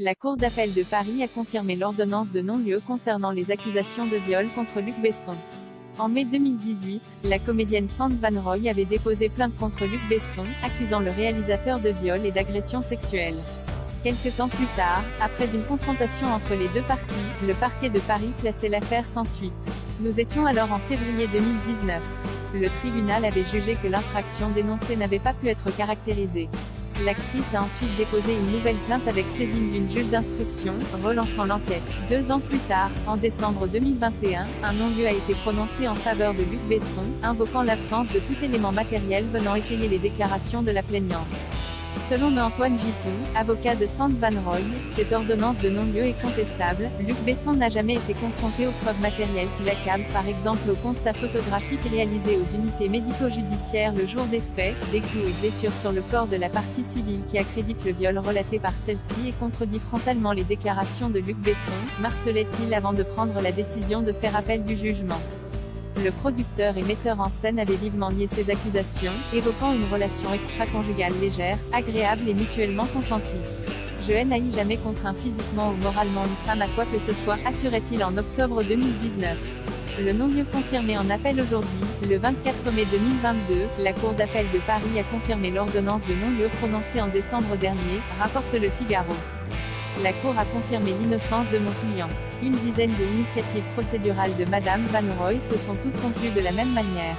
La Cour d'appel de Paris a confirmé l'ordonnance de non-lieu concernant les accusations de viol contre Luc Besson. En mai 2018, la comédienne Sand Van Rooij avait déposé plainte contre Luc Besson, accusant le réalisateur de viol et d'agression sexuelle. Quelque temps plus tard, après une confrontation entre les deux parties, le parquet de Paris classait l'affaire sans suite. Nous étions alors en février 2019. Le tribunal avait jugé que l'infraction dénoncée n'avait pas pu être caractérisée. L'actrice a ensuite déposé une nouvelle plainte avec saisine d'une juge d'instruction, relançant l'enquête. 2 ans plus tard, en décembre 2021, un non-lieu a été prononcé en faveur de Luc Besson, invoquant l'absence de tout élément matériel venant étayer les déclarations de la plaignante. Selon Antoine Giton, avocat de Sand Van Rooij, cette ordonnance de non-lieu est contestable. Luc Besson n'a jamais été confronté aux preuves matérielles qui l'accablent, par exemple au constat photographique réalisé aux unités médico-judiciaires le jour des faits, des clous et blessures sur le corps de la partie civile qui accrédite le viol relaté par celle-ci et contredit frontalement les déclarations de Luc Besson, martelait-il avant de prendre la décision de faire appel du jugement. Le producteur et metteur en scène avait vivement nié ces accusations, évoquant une relation extra-conjugale légère, agréable et mutuellement consentie. Je n'ai jamais contraint physiquement ou moralement une femme à quoi que ce soit, assurait-il en octobre 2019. Le non-lieu confirmé en appel aujourd'hui, le 24 mai 2022, la Cour d'appel de Paris a confirmé l'ordonnance de non-lieu prononcée en décembre dernier, rapporte Le Figaro. La Cour a confirmé l'innocence de mon client. Une dizaine d'initiatives procédurales de Madame Van Rooij se sont toutes conclues de la même manière.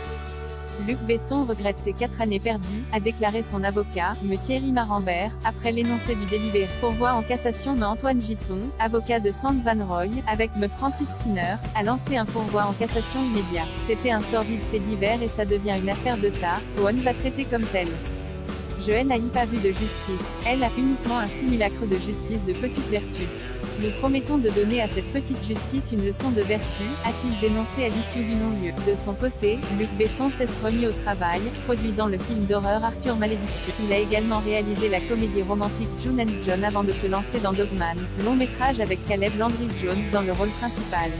Luc Besson regrette ses 4 années perdues, a déclaré son avocat, M. Thierry Marambert, après l'énoncé du délibéré. Pourvoi en cassation. M. Antoine Giton, avocat de Sand Van Rooij, avec M. Francis Skinner, a lancé un pourvoi en cassation immédiat. C'était un sordide fait divers et ça devient une affaire de tas, on va traiter comme tel. Je n'ai pas vu de justice, elle a uniquement un simulacre de justice de petite vertu. Nous promettons de donner à cette petite justice une leçon de vertu, a-t-il dénoncé à l'issue du non-lieu. De son côté, Luc Besson s'est remis au travail, produisant le film d'horreur Arthur Malédiction. Il a également réalisé la comédie romantique June and John avant de se lancer dans Dogman, long métrage avec Caleb Landry Jones dans le rôle principal.